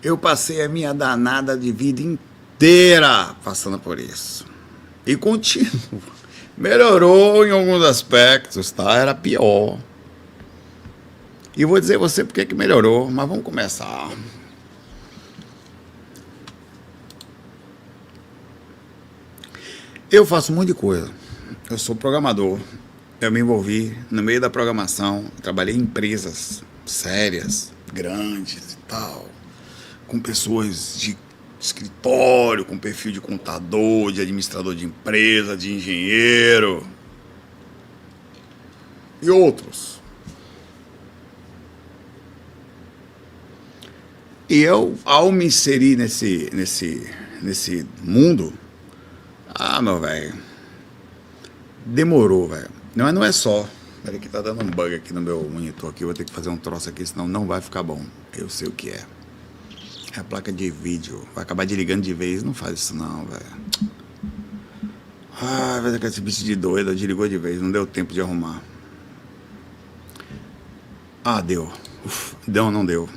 Eu passei a minha danada de vida inteira passando por isso. E continuo. Melhorou em alguns aspectos, tá? Era pior. E vou dizer a você porque que melhorou, mas vamos começar. Eu faço um monte de coisa. Eu sou programador. Eu me envolvi no meio da programação. Trabalhei em empresas sérias, grandes e tal, com pessoas de escritório, com perfil de contador, de administrador de empresa, de engenheiro e outros. E eu, ao me inserir nesse mundo, meu velho, demorou, velho. Não é só. Peraí que tá dando um bug aqui no meu monitor aqui, eu vou ter que fazer um troço aqui, senão não vai ficar bom. Eu sei o que é. É a placa de vídeo. Vai acabar desligando de vez. Não faz isso não, velho. Vai ficar esse bicho de doido. Desligou de vez. Não deu tempo de arrumar. Deu. Deu, não deu.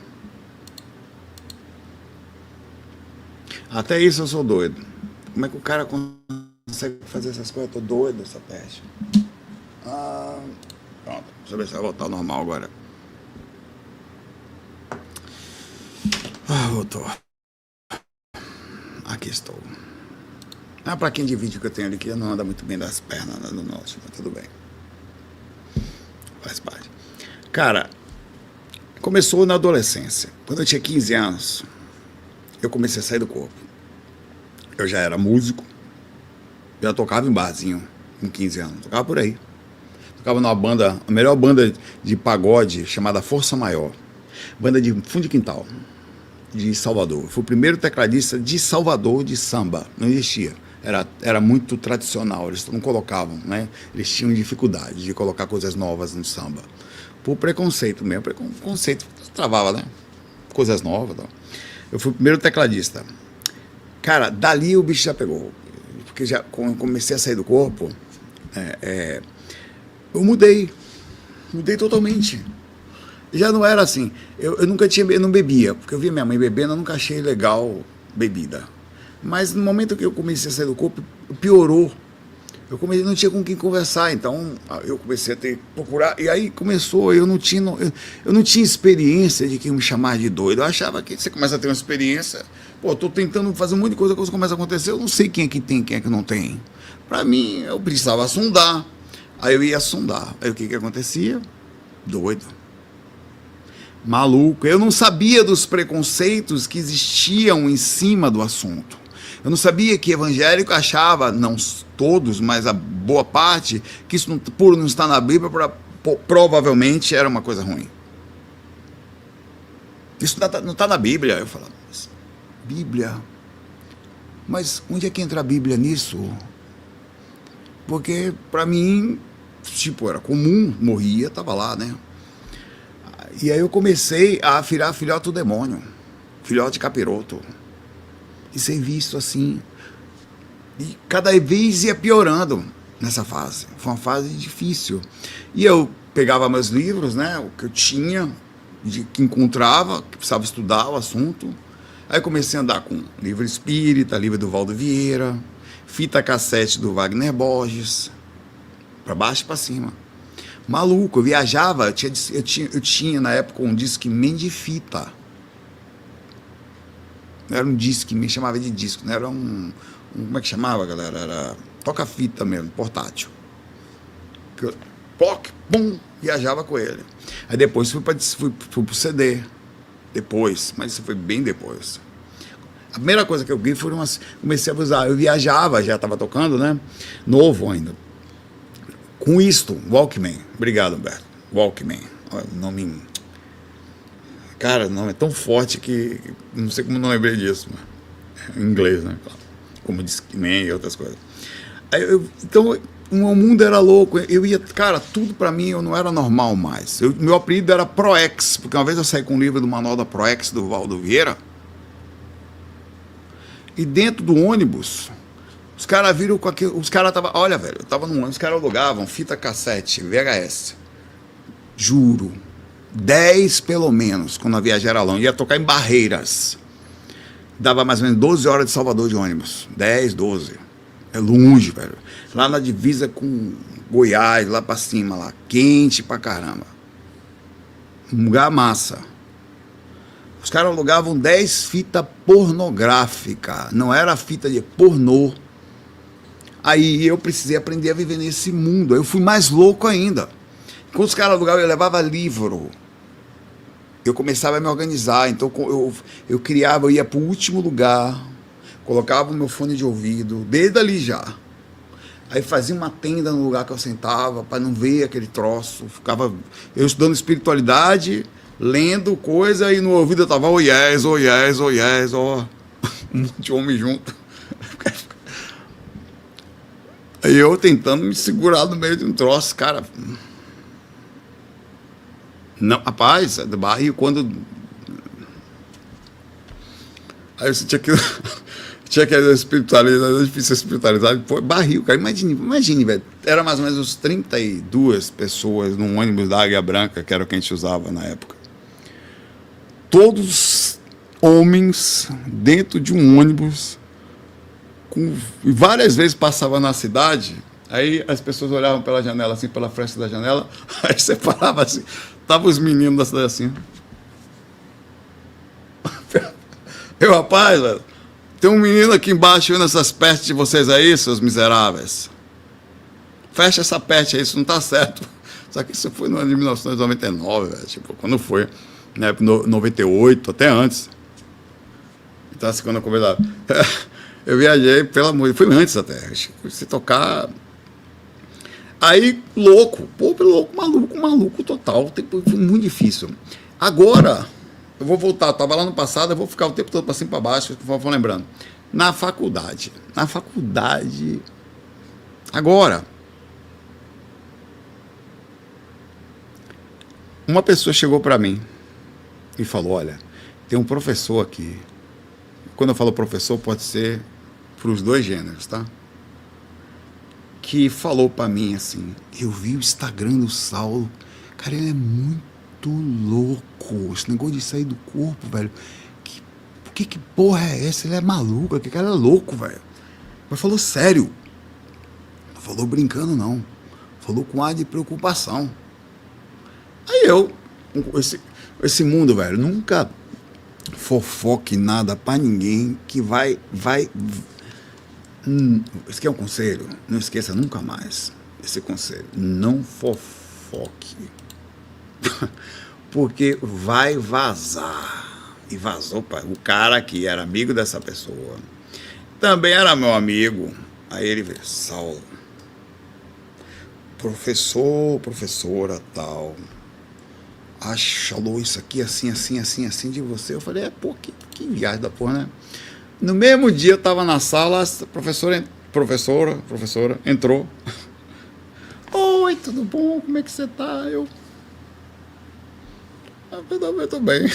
Até isso eu sou doido. Como é que o cara consegue fazer essas coisas? Eu tô doido, essa peste. Pronto. Deixa eu ver se vai voltar ao normal agora. Voltou. Aqui estou. A plaquinha de vídeo que eu tenho ali que não anda muito bem das pernas, anda no norte, mas tudo bem. Faz parte. Cara, começou na adolescência. Quando eu tinha 15 anos, eu comecei a sair do corpo. Eu já era músico, já tocava em barzinho com 15 anos, tocava por aí. Tocava numa banda, a melhor banda de pagode chamada Força Maior. Banda de fundo de quintal, de Salvador. Eu fui o primeiro tecladista de Salvador de samba. Não existia. Era muito tradicional, eles não colocavam, né? Eles tinham dificuldade de colocar coisas novas no samba. Por preconceito mesmo. Preconceito travava, né? Coisas novas. Tá? Eu fui o primeiro tecladista. Cara, dali o bicho já pegou. Porque já comecei a sair do corpo, eu mudei totalmente. Já não era assim. Eu nunca tinha, eu não bebia, porque eu via minha mãe bebendo, eu nunca achei legal bebida. Mas no momento que eu comecei a sair do corpo, piorou. Não tinha com quem conversar, então eu comecei a ter que procurar, e aí começou, eu não tinha experiência de quem me chamar de doido. Eu achava que você começa a ter uma experiência, tô tentando fazer um monte de coisa, a coisa começa a acontecer, eu não sei quem é que tem, quem é que não tem. Para mim, eu precisava sondar, aí eu ia sondar, aí o que acontecia? Doido. Maluco, eu não sabia dos preconceitos que existiam em cima do assunto. Eu não sabia que evangélico achava, não todos, mas a boa parte, que isso, por não estar na Bíblia, provavelmente era uma coisa ruim. Isso não está na Bíblia. Eu falava, Bíblia? Mas onde é que entra a Bíblia nisso? Porque, para mim, era comum, morria, estava lá, né? E aí eu comecei a virar filhote do demônio, filhote de capiroto. E ser visto assim. E cada vez ia piorando nessa fase. Foi uma fase difícil. E eu pegava meus livros, né? O que eu tinha, que encontrava, que precisava estudar o assunto. Aí comecei a andar com livro espírita, livro do Valdo Vieira, fita cassete do Wagner Borges, para baixo e para cima. Maluco, eu viajava, eu tinha na época um Discman de fita. Não era um disco, me chamava de disco, não era como é que chamava, galera? Era toca-fita mesmo, portátil. Ploc, pum, viajava com ele. Aí depois fui pro CD, depois, mas isso foi bem depois. A primeira coisa que eu vi foi comecei a usar, eu viajava, já estava tocando, né? Novo ainda. Com isto, Walkman. Obrigado, Humberto. Walkman. Olha, o nome... Cara, o nome é tão forte que não sei como não lembrei disso. Em inglês, né? Como Discman e outras coisas. Então, o meu mundo era louco. Eu ia... Cara, tudo pra mim eu não era normal mais. Meu apelido era ProEx, porque uma vez eu saí com um livro do manual da ProEx do Valdo Vieira. E dentro do ônibus... Os caras viram com aquilo. Os caras estavam. Olha, velho, eu tava no ônibus, os caras alugavam fita cassete, VHS. Juro. 10 pelo menos, quando a viagem era longa. Ia tocar em Barreiras. dava mais ou menos 12 horas de Salvador de ônibus. 10, 12. É longe, velho. Lá na divisa com Goiás, lá pra cima, lá. Quente pra caramba. Um lugar massa. Os caras alugavam 10 fitas pornográficas. Não era fita de pornô. Aí eu precisei aprender a viver nesse mundo. Aí eu fui mais louco ainda. Quando os caras alugavam, eu levava livro. Eu começava a me organizar. Então eu criava, eu ia pro último lugar, colocava o meu fone de ouvido, desde ali já. Aí fazia uma tenda no lugar que eu sentava, para não ver aquele troço. Ficava eu estudando espiritualidade, lendo coisa, e no ouvido eu tava, oh yes, oh yes, oh yes, ó. Um monte de homem junto. Aí eu tentando me segurar no meio de um troço, cara. Não, rapaz, do barril, quando. Aí eu tinha que espiritualidade, difícil espiritualidade, foi barril, cara. Imagine, velho. Era mais ou menos uns 32 pessoas num ônibus da Águia Branca, que era o que a gente usava na época. Todos homens dentro de um ônibus, várias vezes passava na cidade, aí as pessoas olhavam pela janela, assim, pela frente da janela, aí você parava assim, tava os meninos da cidade assim. Eu, rapaz, velho, tem um menino aqui embaixo vendo essas pestes de vocês aí, seus miseráveis. Fecha essa peste aí, isso não tá certo. Só que isso foi no ano de 1999, velho, tipo, quando foi, né, 98, até antes. Então, assim, quando eu conversava, eu viajei pela música, foi antes até, se tocar. Aí, louco, pô, maluco total, foi muito difícil. Agora, eu vou voltar, eu estava lá no passado, eu vou ficar o tempo todo para cima e para baixo, vou lembrando. Na faculdade, agora, uma pessoa chegou para mim e falou, olha, tem um professor aqui. Quando eu falo professor, pode ser para os dois gêneros, tá? Que falou para mim assim, eu vi o Instagram do Saulo, cara, ele é muito louco, esse negócio de sair do corpo, velho, que porra é essa? Ele é maluco, aquele cara é louco, velho. Mas falou sério, não falou brincando não, falou com ar de preocupação. Aí esse mundo, velho, nunca fofoque nada pra ninguém que vai esse aqui é um conselho, não esqueça nunca mais esse conselho, não fofoque, porque vai vazar. E vazou, pai. O cara que era amigo dessa pessoa também era meu amigo. Aí ele veio, Saulo, professora tal, falou isso aqui assim de você. Eu falei, pô, que viagem da porra, né? No mesmo dia eu tava na sala, a professora entrou. Oi, tudo bom? Como é que você tá? Eu tô bem.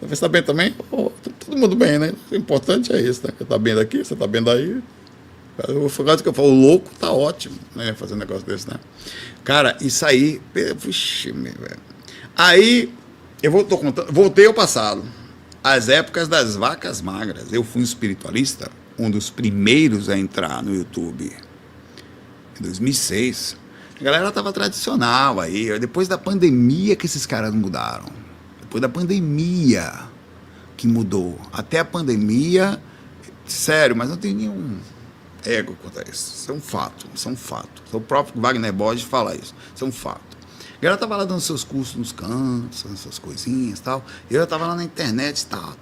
Você tá bem também? Todo mundo bem, né? O importante é isso, né? Você tá bem daqui, você tá bem daí. O que eu falo, louco, tá ótimo, né? Fazer um negócio desse, né? Cara, isso aí, puxa, meu velho. Aí, tô contando, voltei ao passado. As épocas das vacas magras. Eu fui um espiritualista, um dos primeiros a entrar no YouTube. Em 2006. A galera tava tradicional aí. Depois da pandemia que esses caras mudaram. Depois da pandemia que mudou. Até a pandemia, sério, mas não tem nenhum ego quanto a isso. Isso é um fato. O próprio Wagner Borges fala isso. Isso é um fato. A galera tava lá dando seus cursos nos cantos, essas coisinhas e tal. Eu tava lá na internet, tal.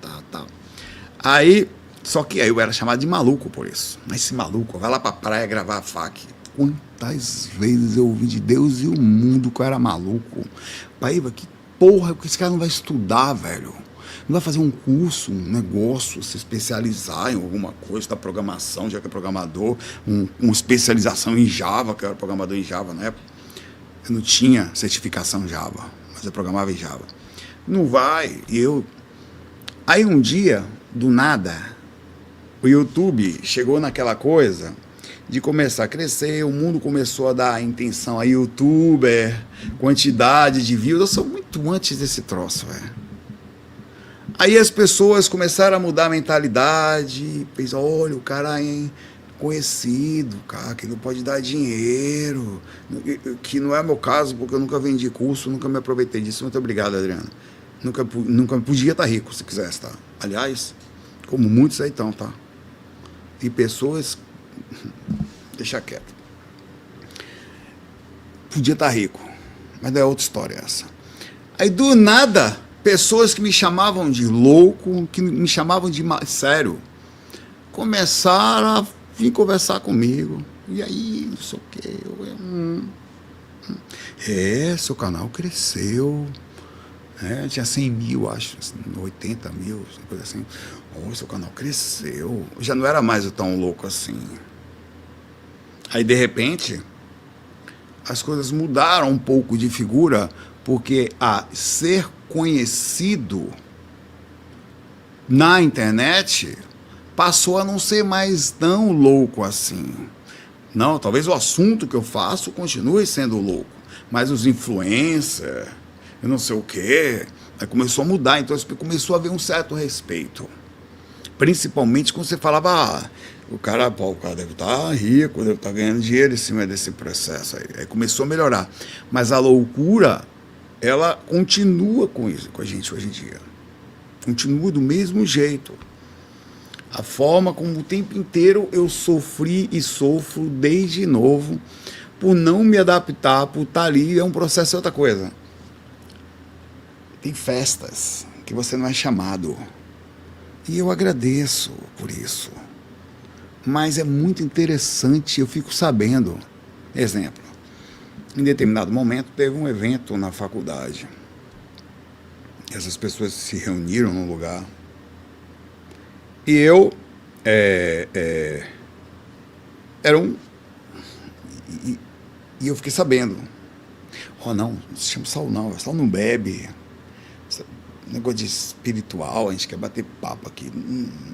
Só que aí eu era chamado de maluco por isso. Mas esse maluco, vai lá pra praia gravar a FAQ. Quantas vezes eu ouvi de Deus e o mundo que eu era maluco. Paíba, que porra, porque esse cara não vai estudar, velho. Não vai fazer um curso, um negócio, se especializar em alguma coisa da programação, já que é programador, uma especialização em Java, que eu era programador em Java na época. Eu não tinha certificação Java, mas eu programava em Java. Não vai, Aí um dia, do nada, o YouTube chegou naquela coisa de começar a crescer, o mundo começou a dar intenção a youtuber, quantidade de views. Eu sou muito antes desse troço, velho. Aí as pessoas começaram a mudar a mentalidade, pensam, olha, o cara é conhecido, cara, que não pode dar dinheiro, que não é meu caso, porque eu nunca vendi curso, nunca me aproveitei disso. Muito obrigado, Adriano. Nunca podia estar rico se quisesse, tá? Aliás, como muitos aí estão, tá? E pessoas, deixa quieto. Podia estar rico, mas não é outra história essa. Aí do nada, pessoas que me chamavam de louco, que me chamavam de sério, começaram a vir conversar comigo. E aí, não sei o quê. Seu canal cresceu. Tinha 100 mil, acho, 80 mil, coisa assim. Seu canal cresceu. Já não era mais tão louco assim. Aí, de repente, as coisas mudaram um pouco de figura, porque ser conhecido na internet passou a não ser mais tão louco assim. Não, talvez o assunto que eu faço continue sendo louco, mas os influencers, eu não sei o quê, aí começou a mudar, então começou a haver um certo respeito. Principalmente quando você falava, o cara deve estar rico, deve estar ganhando dinheiro em cima desse processo aí começou a melhorar. Mas a loucura, ela continua com a gente hoje em dia. Continua do mesmo jeito. A forma como o tempo inteiro eu sofri e sofro desde novo, por não me adaptar, por estar ali, é um processo, outra coisa. Tem festas que você não é chamado. E eu agradeço por isso. Mas é muito interessante, eu fico sabendo. Exemplo, em determinado momento teve um evento na faculdade. Essas pessoas se reuniram num lugar. E eu e eu fiquei sabendo. Não se chama Saulo não, Saulo não bebe. Negócio de espiritual, a gente quer bater papo aqui.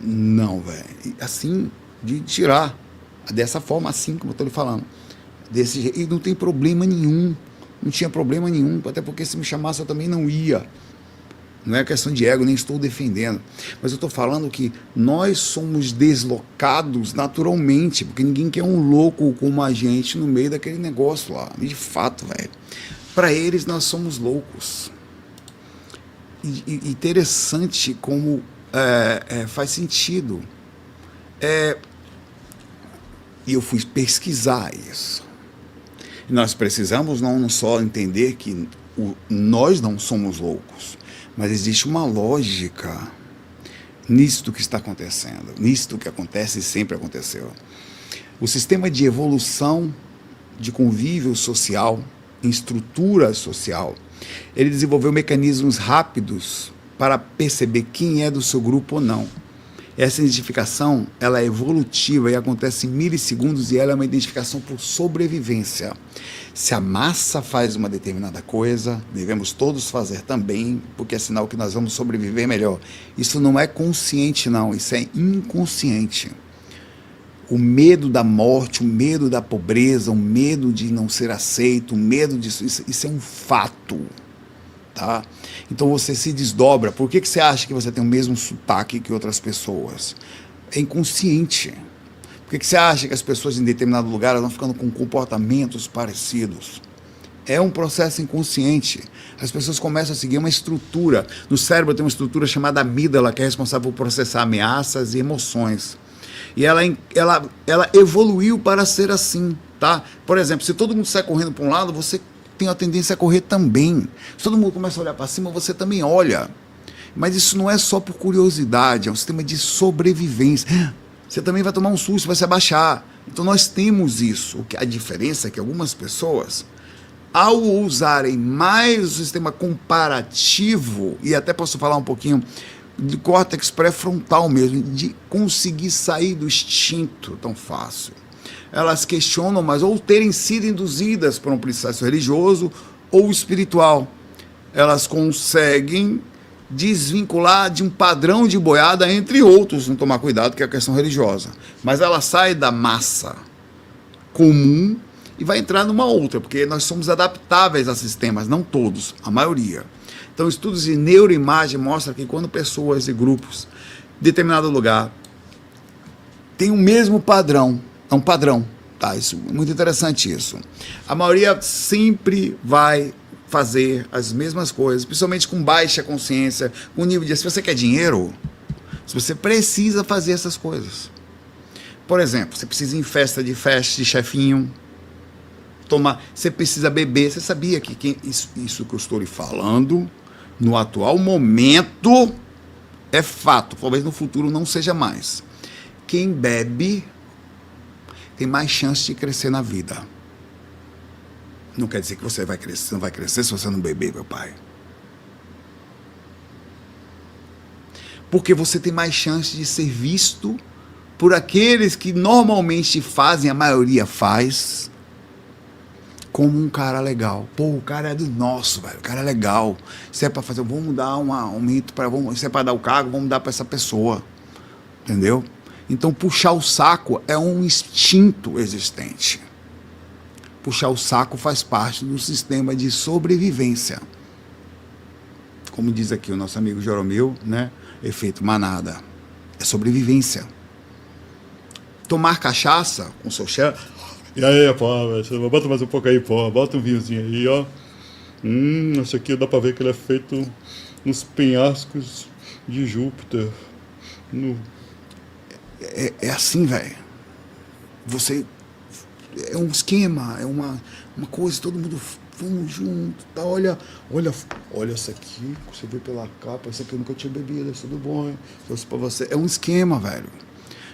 Não, velho. Assim, de tirar. Dessa forma, assim como eu estou lhe falando. Desse jeito. E não tem problema nenhum. Não tinha problema nenhum. Até porque se me chamasse eu também não ia. Não é questão de ego, nem estou defendendo. Mas eu estou falando que nós somos deslocados naturalmente. Porque ninguém quer um louco como a gente no meio daquele negócio lá. De fato, velho. Para eles, nós somos loucos. Interessante como faz sentido. E eu fui pesquisar isso. E nós precisamos não só entender que nós não somos loucos, mas existe uma lógica nisto que está acontecendo, nisto que acontece e sempre aconteceu. O sistema de evolução, de convívio social, em estrutura social, ele desenvolveu mecanismos rápidos para perceber quem é do seu grupo ou não. Essa identificação, ela é evolutiva e acontece em milissegundos e ela é uma identificação por sobrevivência. Se a massa faz uma determinada coisa, devemos todos fazer também, porque é sinal que nós vamos sobreviver melhor. Isso não é consciente não, isso é inconsciente. O medo da morte, o medo da pobreza, o medo de não ser aceito, o medo disso, isso é um fato, tá? Então você se desdobra. Por que você acha que você tem o mesmo sotaque que outras pessoas? É inconsciente. Por que você acha que as pessoas em determinado lugar vão ficando com comportamentos parecidos? É um processo inconsciente. As pessoas começam a seguir uma estrutura. No cérebro tem uma estrutura chamada amígdala, que é responsável por processar ameaças e emoções. E ela evoluiu para ser assim, tá? Por exemplo, se todo mundo sai correndo para um lado, você tem a tendência a correr também. Se todo mundo começa a olhar para cima, você também olha. Mas isso não é só por curiosidade, é um sistema de sobrevivência. Você também vai tomar um susto, vai se abaixar. Então nós temos isso. A diferença é que algumas pessoas, ao usarem mais o sistema comparativo, e até posso falar um pouquinho de córtex pré-frontal mesmo, de conseguir sair do instinto tão fácil. Elas questionam mais, ou terem sido induzidas por um processo religioso ou espiritual. Elas conseguem desvincular de um padrão de boiada, entre outros, não tomar cuidado, que é a questão religiosa. Mas ela sai da massa comum e vai entrar numa outra, porque nós somos adaptáveis a sistemas, não todos, a maioria. Então, estudos de neuroimagem mostram que quando pessoas e grupos em determinado lugar têm o mesmo padrão, é um padrão, tá? Isso é muito interessante isso. A maioria sempre vai fazer as mesmas coisas, principalmente com baixa consciência, com nível de... Se você quer dinheiro, se você precisa fazer essas coisas. Por exemplo, você precisa ir em festa de chefinho, você precisa beber. Você sabia que isso que eu estou lhe falando, no atual momento, é fato. Talvez no futuro não seja mais. Quem bebe tem mais chance de crescer na vida. Não quer dizer que você vai crescer, não vai crescer se você não beber, meu pai. Porque você tem mais chance de ser visto por aqueles que normalmente fazem, a maioria faz, como um cara legal. Pô, o cara é do nosso, velho. O cara é legal. Se é para fazer, vamos dar um mito para, se é para dar o cargo, vamos dar para essa pessoa. Entendeu? Então, puxar o saco é um instinto existente. Puxar o saco faz parte do sistema de sobrevivência. Como diz aqui o nosso amigo Joromil, né? Efeito manada. É sobrevivência. Tomar cachaça com seu chefe. E aí, pô, bota mais um pouco aí, pô. Bota um vinhozinho aí, ó. Esse aqui dá pra ver que ele é feito nos penhascos de Júpiter. É assim, velho. Você... É um esquema, é uma coisa, todo mundo... Vamos junto, tá? Olha essa aqui, você vê pela capa, essa aqui eu nunca tinha bebido, isso tudo bom, hein? Isso pra você. É um esquema, velho.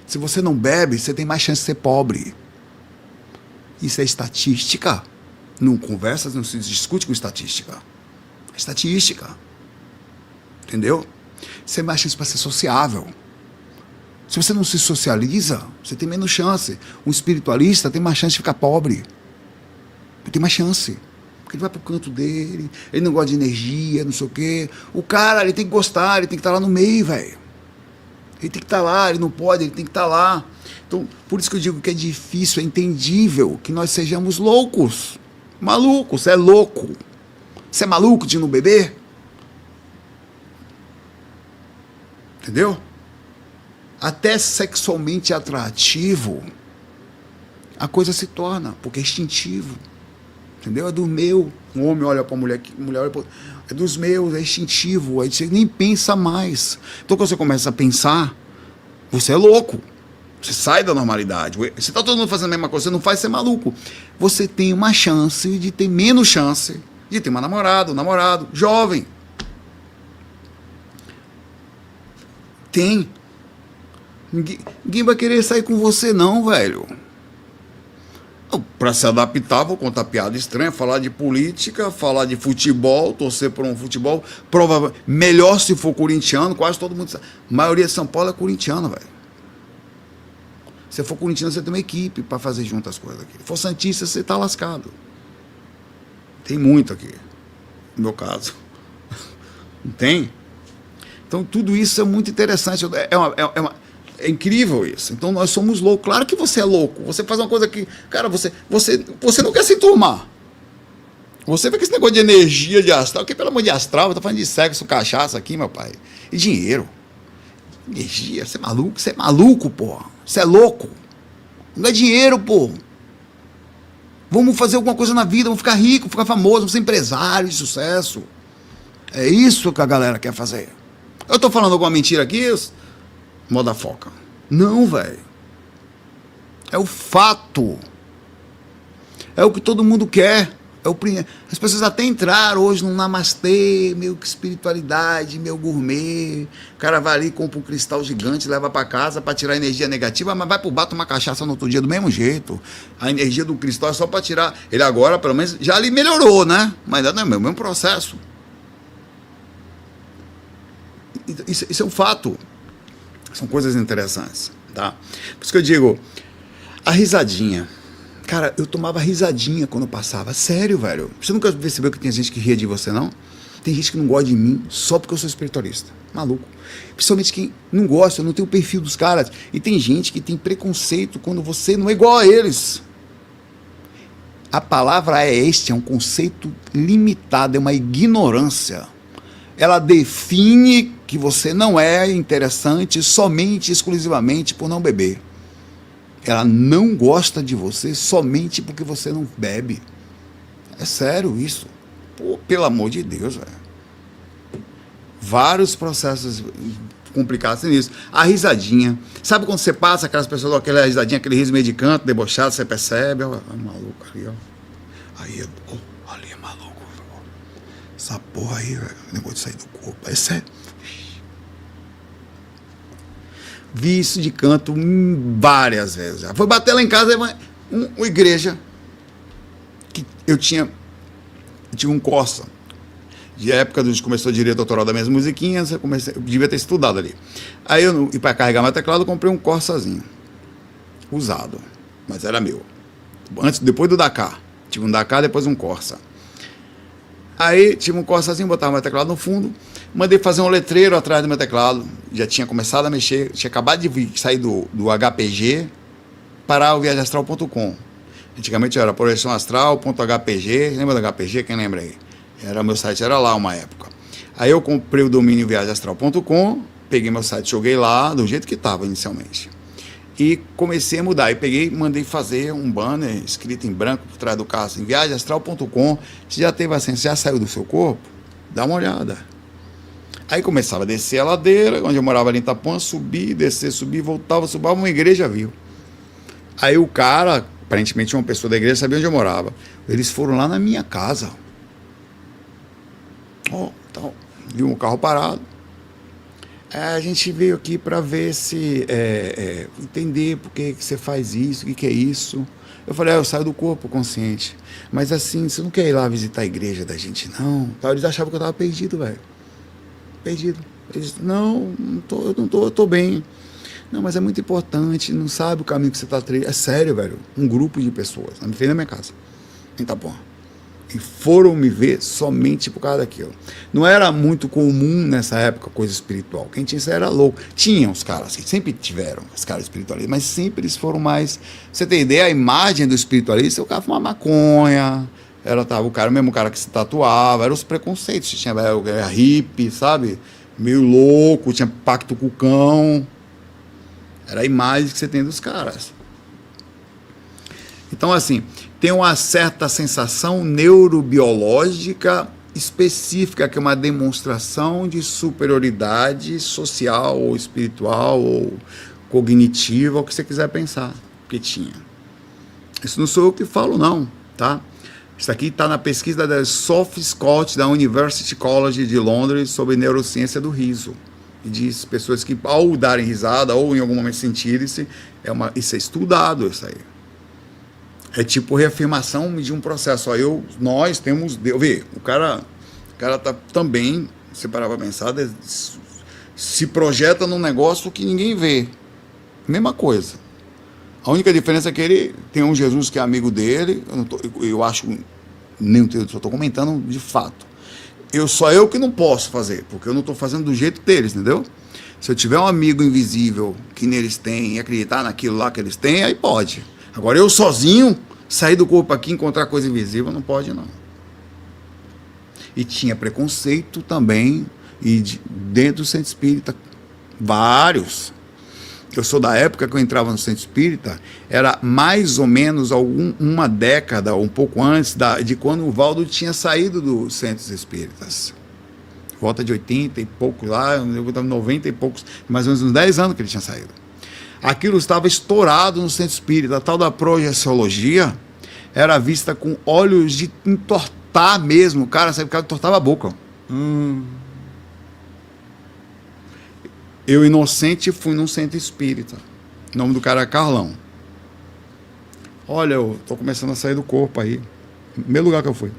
Se você não bebe, você tem mais chance de ser pobre. Isso é estatística. Não conversa, não se discute com estatística. É estatística. Entendeu? Você tem mais chance para ser sociável. Se você não se socializa, você tem menos chance. Um espiritualista tem mais chance de ficar pobre. Tem mais chance. Porque ele vai pro canto dele, ele não gosta de energia, não sei o quê. O cara, ele tem que gostar, ele tem que estar lá no meio, velho. Ele tem que estar lá, ele não pode, ele tem que estar lá. Então, por isso que eu digo que é difícil, é entendível que nós sejamos loucos. Maluco, você é louco. Você é maluco de não beber? Entendeu? Até sexualmente atrativo, a coisa se torna, porque é instintivo. Entendeu? É do meu. Um homem olha para a mulher olha para... É dos meus, é instintivo. Aí você nem pensa mais. Então, quando você começa a pensar, você é louco. Você sai da normalidade. Você está todo mundo fazendo a mesma coisa, você não faz, você é maluco. Você tem uma chance de ter menos chance de ter uma namorada, um namorado, jovem. Tem. Ninguém vai querer sair com você, não, velho. Para se adaptar, vou contar piada estranha, falar de política, falar de futebol, torcer por um futebol, provavelmente, melhor se for corintiano, quase todo mundo sabe. A maioria de São Paulo é corintiana, velho. Se for corintiano, você tem uma equipe para fazer junto as coisas aqui. Se for santista, você tá lascado. Tem muito aqui, no meu caso. Não tem? Então, tudo isso é muito interessante. É incrível isso. Então nós somos loucos. Claro que você é louco. Você faz uma coisa que... Cara, você não quer se enturmar. Você vê que esse negócio de energia, de astral... Que pelo amor de astral, eu tô falando de sexo, cachaça aqui, meu pai. E dinheiro. Energia, você é maluco? Você é maluco, porra. Você é louco. Não é dinheiro, porra. Vamos fazer alguma coisa na vida, vamos ficar rico, ficar famoso, vamos ser empresário de sucesso. É isso que a galera quer fazer. Eu tô falando alguma mentira aqui? Moda foca. Não, velho. É o fato. É o que todo mundo quer. As pessoas até entraram hoje num namastê, meio que espiritualidade, meio gourmet. O cara vai ali, compra um cristal gigante, leva para casa para tirar a energia negativa, mas vai pro bar tomar cachaça no outro dia do mesmo jeito. A energia do cristal é só para tirar. Ele agora, pelo menos, já ali melhorou, né? Mas não é o mesmo processo. Isso é um fato. São coisas interessantes, tá? Por isso que eu digo, a risadinha. Cara, eu tomava risadinha quando passava. Sério, velho. Você nunca percebeu que tem gente que ria de você, não? Tem gente que não gosta de mim só porque eu sou espiritualista. Maluco. Principalmente quem não gosta, não tem o perfil dos caras. E tem gente que tem preconceito quando você não é igual a eles. A palavra é um conceito limitado, é uma ignorância. ela define que você não é interessante somente, exclusivamente por não beber. Ela não gosta de você somente porque você não bebe. É sério isso. Pô, pelo amor de Deus, velho. Vários processos complicados nisso. A risadinha. Sabe quando você passa aquelas pessoas com aquela risadinha, aquele riso meio de canto, debochado, você percebe? Ó, maluco ali, ó. Aí, ó, ali é maluco. Ó. Essa porra aí, velho. O negócio de sair do corpo. É sério. Vi isso de canto várias vezes já. Foi bater lá em casa, uma igreja que eu tinha um Corsa. De época, a gente começou a direito autoral das minhas musiquinhas, eu devia ter estudado ali. Aí eu, e para carregar meu teclado, eu comprei um Corsazinho. Usado, mas era meu. Depois do Dakar. Tive um Dakar, depois um Corsa. Aí tive um Corsazinho, botava meu teclado no fundo, mandei fazer um letreiro atrás do meu teclado, já tinha começado a mexer, tinha acabado de sair do HPG para o viagemastral.com. Antigamente era projeçãoastral.hpg, lembra do HPG? Quem lembra aí? Meu site era lá uma época. Aí eu comprei o domínio viagemastral.com, peguei meu site, joguei lá do jeito que estava inicialmente. E comecei a mudar. Aí mandei fazer um banner escrito em branco por trás do carro, assim, viagemastral.com. Se já teve assim, já saiu do seu corpo? Dá uma olhada. Aí começava a descer a ladeira, onde eu morava ali em Itapuã, subir, descer, subir, voltava, subava, uma igreja viu. Aí o cara, aparentemente uma pessoa da igreja, sabia onde eu morava. Eles foram lá na minha casa. Então, viu um carro parado. A gente veio aqui para ver se entender por que você faz isso, o que é isso. Eu falei, eu saio do corpo consciente. Mas assim, você não quer ir lá visitar a igreja da gente, não? Eles achavam que eu estava perdido, velho. Perdido. Eles, não eu tô bem. Não, mas é muito importante, não sabe o caminho que você está trilhando. É sério, velho. Um grupo de pessoas, na frente da minha casa, em Itapuã. E foram me ver somente por causa daquilo. Não era muito comum nessa época coisa espiritual. Quem tinha isso era louco. Tinha os caras assim, sempre tiveram os caras espiritualistas, mas sempre eles foram mais. Você tem ideia, a imagem do espiritualista, o cara fumava maconha, o cara, o mesmo cara que se tatuava, eram os preconceitos. Tinha era hippie, sabe? Meio louco, tinha pacto com o cão. Era a imagem que você tem dos caras. Então, assim, tem uma certa sensação neurobiológica específica, que é uma demonstração de superioridade social, ou espiritual, ou cognitiva, o que você quiser pensar, que tinha. Isso não sou eu que falo, não, tá? Isso aqui está na pesquisa da Sophie Scott, da University College de Londres, sobre neurociência do riso. E diz pessoas que, ao darem risada, ou em algum momento sentirem-se, isso é estudado, isso aí. É tipo reafirmação de um processo. Nós temos Deus. Vê, o cara tá também, se parar para pensar, se projeta num negócio que ninguém vê. Mesma coisa. A única diferença é que ele tem um Jesus que é amigo dele. Eu acho, nem só estou comentando de fato. Só eu que não posso fazer, porque eu não estou fazendo do jeito deles, entendeu? Se eu tiver um amigo invisível que neles tem e acreditar naquilo lá que eles têm, aí pode. Agora eu sozinho, sair do corpo aqui e encontrar coisa invisível, não pode não. E tinha preconceito também, dentro do centro espírita, vários. Eu sou da época que eu entrava no centro espírita, era mais ou menos uma década, ou um pouco antes de quando o Valdo tinha saído dos centros espíritas. Volta de 80 e poucos lá, eu estava 90 e poucos, mais ou menos uns 10 anos que ele tinha saído. Aquilo estava estourado no centro espírita. A tal da projeciologia era vista com olhos de entortar mesmo. O cara entortava a boca. Eu, inocente, fui num centro espírita. O nome do cara é Carlão. Olha, eu tô começando a sair do corpo aí. Primeiro lugar que eu fui.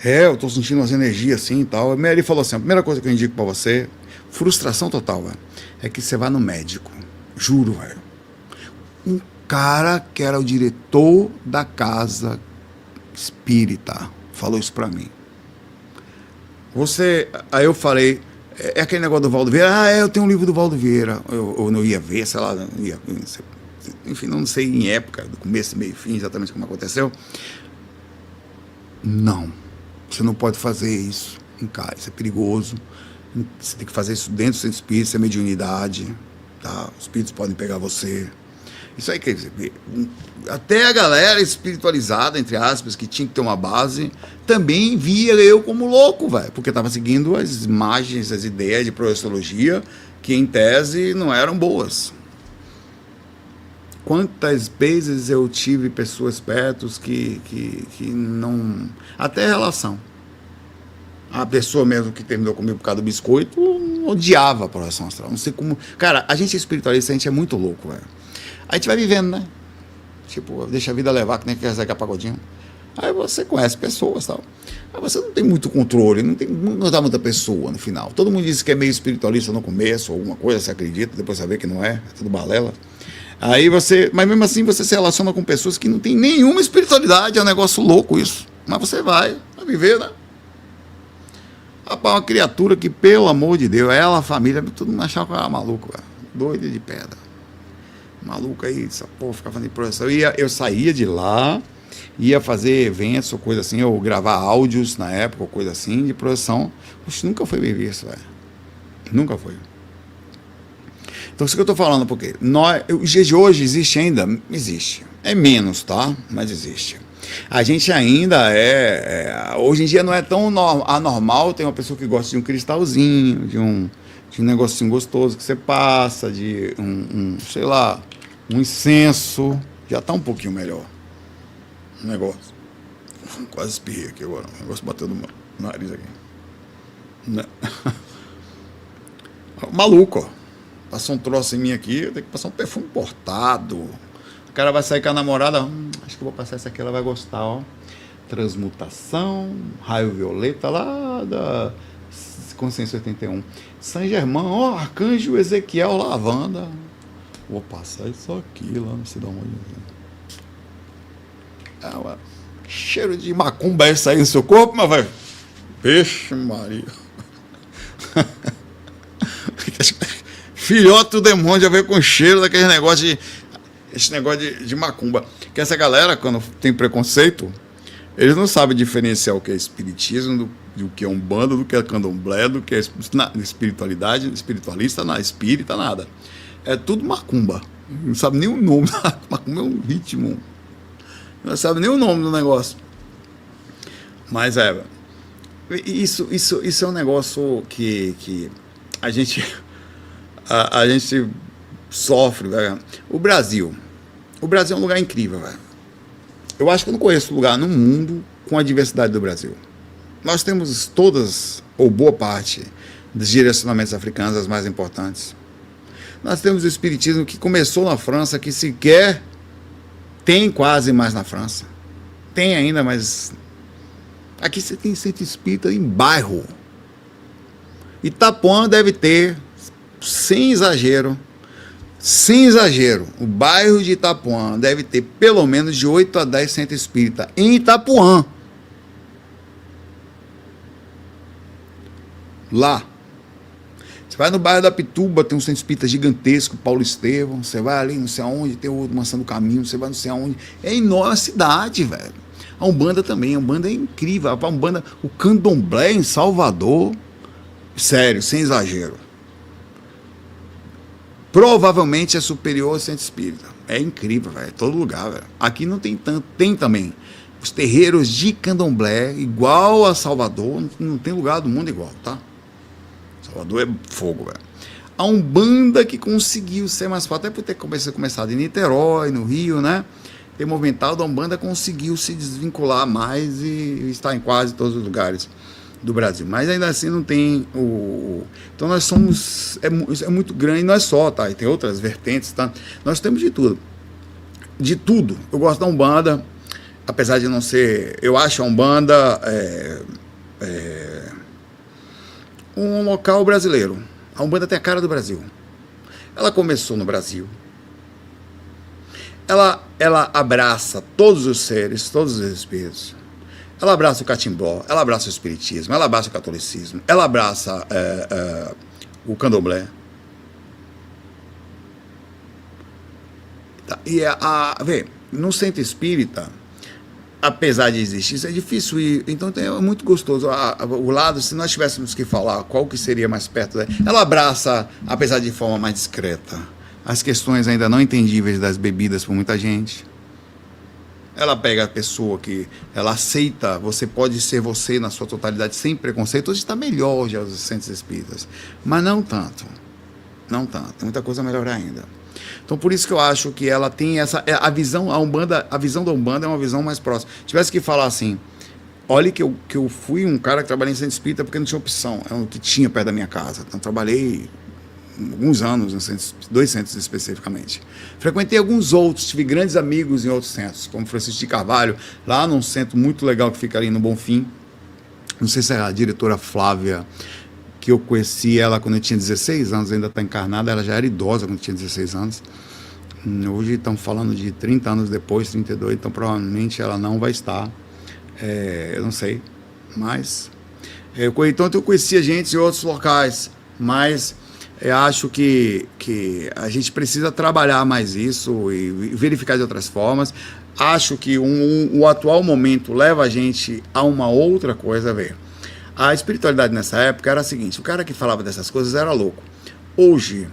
Eu tô sentindo umas energias assim e tal. Ele falou assim, a primeira coisa que eu indico pra você, frustração total, velho, é que você vá no médico. Juro, velho. Um cara que era o diretor da casa espírita falou isso pra mim. Aí eu falei, é aquele negócio do Valdo Vieira. Eu tenho um livro do Valdo Vieira. Eu não ia ver, sei lá, enfim, não sei em época, do começo, meio e fim, exatamente como aconteceu. Não. Você não pode fazer isso em casa, isso é perigoso. Você tem que fazer isso dentro do centro espírita, isso é mediunidade, tá? Os espíritos podem pegar você. Isso aí quer dizer, até a galera espiritualizada, entre aspas, que tinha que ter uma base, também via eu como louco, velho, porque estava seguindo as imagens, as ideias de projeciologia, que em tese não eram boas. Quantas vezes eu tive pessoas perto que não... Até relação. A pessoa mesmo que terminou comigo por causa do biscoito odiava a projeção astral. Não sei como... Cara, a gente é espiritualista, a gente é muito louco, velho. A gente vai vivendo, né? Tipo, deixa a vida levar, que nem quer Zeca Pagodinho. Aí você conhece pessoas e tal. Aí você não tem muito controle, não dá muita pessoa no final. Todo mundo diz que é meio espiritualista no começo, ou alguma coisa, você acredita, depois você vê que não é tudo balela. Aí você, mas mesmo assim você se relaciona com pessoas que não tem nenhuma espiritualidade, é um negócio louco isso. Mas você vai viver, né? Rapaz, uma criatura que, pelo amor de Deus, ela, a família, todo mundo achava que era maluco, velho. Doido de pedra. Maluco aí, essa porra, ficava fazendo projeção. Eu saía de lá, ia fazer eventos ou coisa assim, ou gravar áudios na época, ou coisa assim, de projeção. Poxa, nunca foi bem visto, velho. Nunca foi. Então, isso que eu estou falando, porque os dias de hoje existe ainda? Existe. É menos, tá? Mas existe. A gente ainda hoje em dia não é tão anormal, tem uma pessoa que gosta de um cristalzinho, de um negocinho gostoso que você passa, de sei lá, um incenso, já está um pouquinho melhor. O negócio. Quase espirrei aqui agora, o negócio bateu no nariz aqui. Né? Maluco, ó. Passou um troço em mim aqui, eu tenho que passar um perfume importado. O cara vai sair com a namorada, acho que eu vou passar essa aqui, ela vai gostar, ó. Transmutação, raio violeta lá da Consciência 81. Saint Germain, ó, Arcanjo Ezequiel Lavanda. Vou passar isso aqui lá, não sei de onde. Cheiro de macumba esse aí no seu corpo, mas vai. Peixe, Maria. Filhote do demônio já veio com cheiro daquele negócio de macumba. Que essa galera, quando tem preconceito, eles não sabem diferenciar o que é espiritismo, do que é umbanda, do que é candomblé, do que é espiritualidade, espiritualista, espírita, nada. É tudo macumba. Não sabe nem o nome. Macumba é um ritmo. Não sabe nem o nome do negócio. Mas isso é um negócio que a gente sofre, velho. O Brasil é um lugar incrível, velho. Eu acho que eu não conheço lugar no mundo com a diversidade do Brasil. Nós temos todas, ou boa parte, dos direcionamentos africanos, as mais importantes. Nós temos o espiritismo que começou na França, que sequer tem quase mais na França. Tem ainda, mas aqui você tem centro espírita em bairro. Itapuã deve ter, sem exagero, o bairro de Itapuã deve ter pelo menos de 8 a 10 centros espírita em Itapuã. Lá. Você vai no bairro da Pituba, tem um centro espírita gigantesco, Paulo Estevão. Você vai ali, não sei aonde, tem o outro Maçã do Caminho, você vai não sei aonde. É enorme a cidade, velho. A Umbanda também, a Umbanda é incrível. A Umbanda, o Candomblé em Salvador, sério, sem exagero, provavelmente é superior ao centro espírita. É incrível, velho. É todo lugar, velho. Aqui não tem tanto. Tem também os terreiros de Candomblé, igual a Salvador. Não tem lugar do mundo igual, tá? Salvador é fogo, velho. A Umbanda que conseguiu ser mais forte, até por ter começado em Niterói, no Rio, né? Ter movimentado, a Umbanda conseguiu se desvincular mais e está em quase todos os lugares do Brasil, mas ainda assim não tem então nós somos, é muito grande, não é só, tá? E tem outras vertentes, tá? Nós temos de tudo, eu gosto da Umbanda, apesar de não ser, eu acho a Umbanda um local brasileiro. A Umbanda tem a cara do Brasil, ela começou no Brasil, ela abraça todos os seres, todos os espíritos. Ela abraça o catimbó, ela abraça o espiritismo, ela abraça o catolicismo, ela abraça o candomblé. Tá, e vê, no centro espírita, apesar de existir, isso é difícil ir. Então é muito gostoso. O lado, se nós tivéssemos que falar qual que seria mais perto dela, ela abraça, apesar de forma mais discreta, as questões ainda não entendíveis das bebidas por muita gente. Ela pega a pessoa que ela aceita, você pode ser você na sua totalidade, sem preconceito. Hoje está melhor já os centros espíritas, mas não tanto. Não tanto. Tem muita coisa a melhorar ainda. Então, por isso que eu acho que ela tem a visão, a visão da Umbanda é uma visão mais próxima. Se tivesse que falar assim, olha que eu fui um cara que trabalhei em centro espírita porque não tinha opção, é o que tinha perto da minha casa. Então, trabalhei alguns anos, em 2 centros especificamente. Frequentei alguns outros, tive grandes amigos em outros centros, como Francisco de Carvalho, lá num centro muito legal que fica ali no Bonfim. Não sei se é a diretora Flávia, que eu conheci ela quando eu tinha 16 anos, ainda está encarnada, ela já era idosa quando eu tinha 16 anos. Hoje estão falando de 30 anos depois, 32, então provavelmente ela não vai estar. Eu não sei, mas... então eu conhecia gente em outros locais, mas eu acho que a gente precisa trabalhar mais isso e verificar de outras formas. Acho que o atual momento leva a gente a uma outra coisa a ver. A espiritualidade nessa época era a seguinte, o cara que falava dessas coisas era louco. Hoje,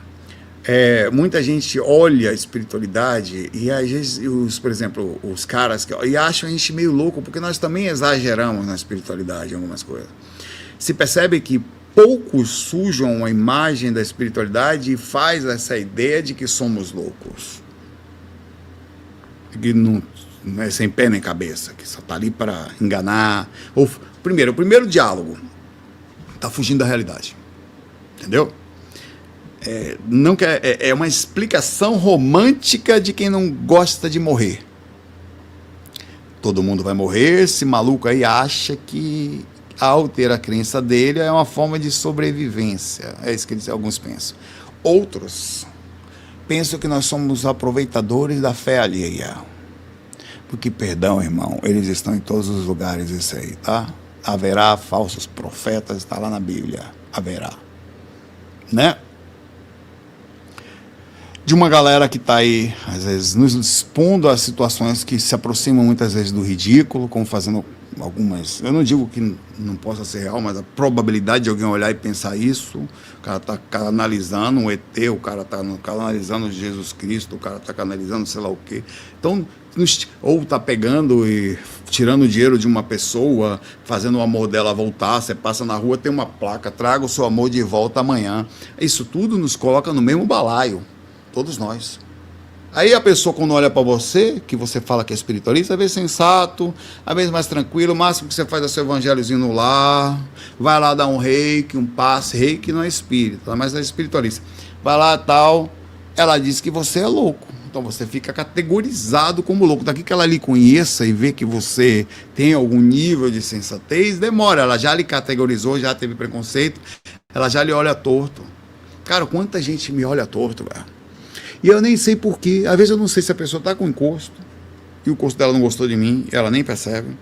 muita gente olha a espiritualidade e às vezes, por exemplo, os caras e acham a gente meio louco, porque nós também exageramos na espiritualidade em algumas coisas. Se percebe que poucos sujam a imagem da espiritualidade e faz essa ideia de que somos loucos. Que não é sem pé nem cabeça, que só está ali para enganar. O primeiro diálogo está fugindo da realidade, entendeu? É uma explicação romântica de quem não gosta de morrer. Todo mundo vai morrer, esse maluco aí acha que ao ter a crença dele é uma forma de sobrevivência, é isso que alguns pensam. Outros pensam que nós somos aproveitadores da fé alheia. Porque, perdão, irmão, eles estão em todos os lugares, isso aí, tá? Haverá falsos profetas, está lá na Bíblia, haverá, né? De uma galera que está aí, às vezes, nos expondo a situações que se aproximam muitas vezes do ridículo, como fazendo algumas... Eu não digo que não possa ser real, mas a probabilidade de alguém olhar e pensar isso, o cara está canalizando um ET, o cara está canalizando Jesus Cristo, o cara está canalizando sei lá o quê. Então, ou está pegando e tirando o dinheiro de uma pessoa, fazendo o amor dela voltar, você passa na rua, tem uma placa, traga o seu amor de volta amanhã. Isso tudo nos coloca no mesmo balaio, todos nós. Aí a pessoa, quando olha para você, que você fala que é espiritualista, às vezes sensato, às vezes mais tranquilo, o máximo que você faz é seu evangelhozinho no lar, vai lá dar um reiki, um passe, reiki não é espírita, mas é espiritualista. Vai lá tal, ela diz que você é louco. Então você fica categorizado como louco. Daqui que ela lhe conheça e vê que você tem algum nível de sensatez, demora. Ela já lhe categorizou, já teve preconceito, ela já lhe olha torto. Cara, quanta gente me olha torto, velho. E eu nem sei porquê. Às vezes eu não sei se a pessoa está com encosto e o encosto dela não gostou de mim, ela nem percebe.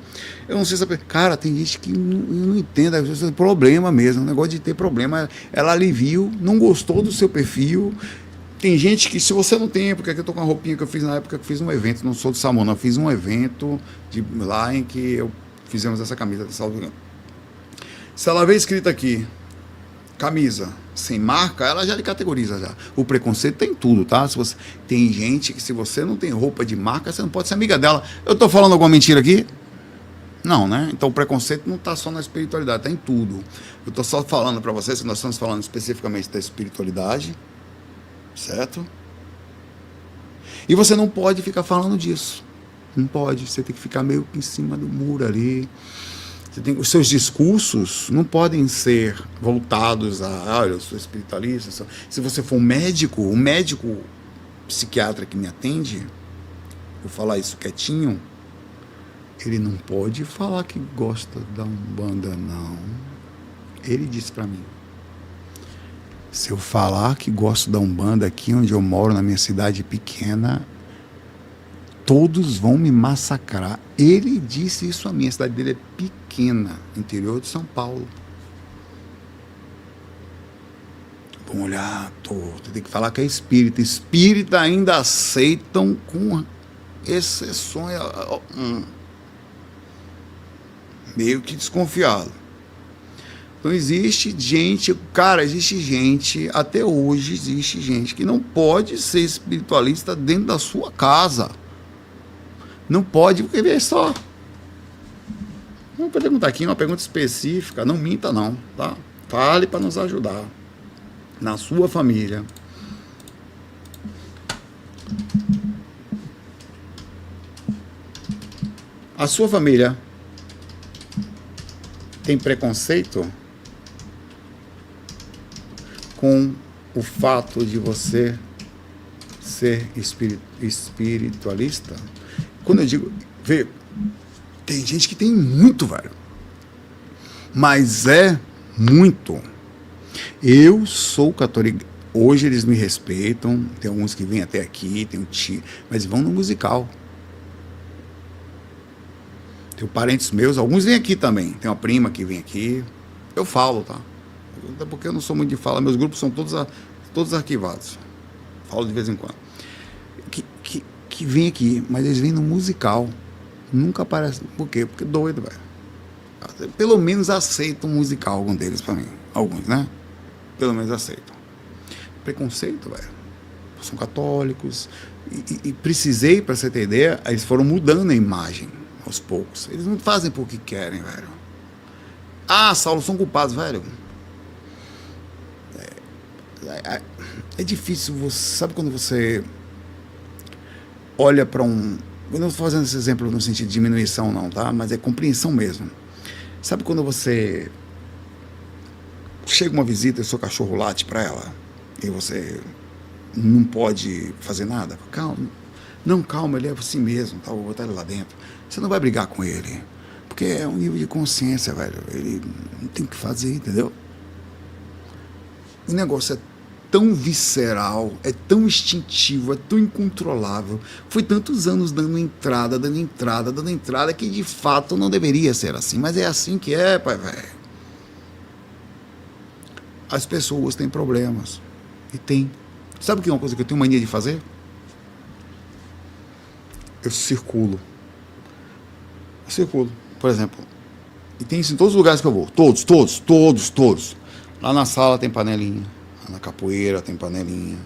Eu não sei se a pessoa... Cara, tem gente que não entende, às vezes é problema mesmo, um negócio de ter problema. Ela lhe viu, não gostou do seu perfil. Tem gente que, se você não tem, porque aqui eu tô com uma roupinha que eu fiz na época que fiz um evento, não sou de Samona, eu fiz um evento lá em que fizemos essa camisa de salvo engano. Se ela vê escrito aqui, camisa sem marca, ela já lhe categoriza já. O preconceito tem tudo, tá? Tem gente que se você não tem roupa de marca, você não pode ser amiga dela. Eu tô falando alguma mentira aqui? Não, né? Então o preconceito não está só na espiritualidade, está em tudo. Eu estou só falando para vocês que nós estamos falando especificamente da espiritualidade, certo? E você não pode ficar falando disso. Não pode, você tem que ficar meio que em cima do muro ali. Os seus discursos não podem ser voltados a, olha, eu sou espiritualista. Se você for um médico psiquiatra que me atende, vou falar isso quietinho, ele não pode falar que gosta da Umbanda, não. Ele disse para mim, se eu falar que gosto da Umbanda aqui onde eu moro, na minha cidade pequena, todos vão me massacrar. Ele disse isso a mim. A cidade dele é pequena, interior de São Paulo. Vão olhar torto, tem que falar que é espírita. Espírita ainda aceitam com exceções. meio que desconfiado. Então existe gente, cara, existe gente, até hoje existe gente que não pode ser espiritualista dentro da sua casa. Não pode, porque vê só. Vamos perguntar aqui uma pergunta específica, não minta não, tá? Fale para nos ajudar. Na sua família. A sua família tem preconceito com o fato de você ser espiritualista? Quando eu digo, vê, tem gente que tem muito, velho. Mas é muito. Eu sou católico. Hoje eles me respeitam. Tem alguns que vêm até aqui, tem um tio, mas vão no musical. Tenho parentes meus, alguns vêm aqui também. Tem uma prima que vem aqui. Eu falo, tá? Até porque eu não sou muito de falar. Meus grupos são todos arquivados. Falo de vez em quando. Que vem aqui, mas eles vêm no musical. Nunca aparece. Por quê? Porque doido, velho. Pelo menos aceitam um musical, algum deles pra mim. Alguns, né? Pelo menos aceitam. Preconceito, velho. São católicos. E precisei, pra você ter ideia, eles foram mudando a imagem aos poucos. Eles não fazem porque querem, velho. Ah, Saulo, são culpados, velho. É difícil, você sabe quando você olha para um... Eu não estou fazendo esse exemplo no sentido de diminuição não, tá? Mas é compreensão mesmo. Sabe quando você chega uma visita e seu cachorro late para ela e você não pode fazer nada? Calma. Não, calma, ele é assim mesmo, tá? Vou botar ele lá dentro. Você não vai brigar com ele, porque é um nível de consciência, velho. Ele não tem o que fazer, entendeu? O negócio é tão visceral, é tão instintivo, é tão incontrolável. Foi tantos anos dando entrada, que de fato não deveria ser assim. Mas é assim que é, pai, velho. As pessoas têm problemas. E tem. Sabe o que é uma coisa que eu tenho mania de fazer? Eu circulo. Por exemplo. E tem isso em todos os lugares que eu vou. Todos. Lá na sala tem panelinha. Lá na capoeira tem panelinha.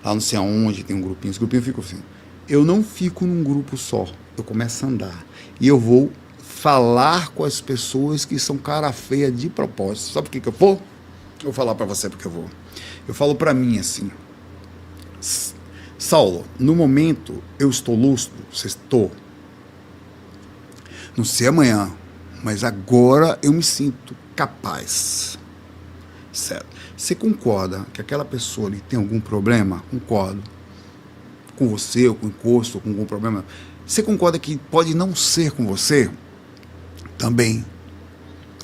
Lá não sei aonde tem um grupinho. Os grupinhos ficam assim. Eu não fico num grupo só. Eu começo a andar. E eu vou falar com as pessoas que são cara feia de propósito. Sabe por que eu vou? Eu vou falar pra você porque eu vou. Eu falo pra mim assim. Saulo, no momento eu estou lúcido. Você estou. Não sei amanhã. Mas agora eu me sinto capaz. Certo? Você concorda que aquela pessoa ali tem algum problema? Concordo. Com você, ou com encosto, ou com algum problema. Você concorda que pode não ser com você? Também.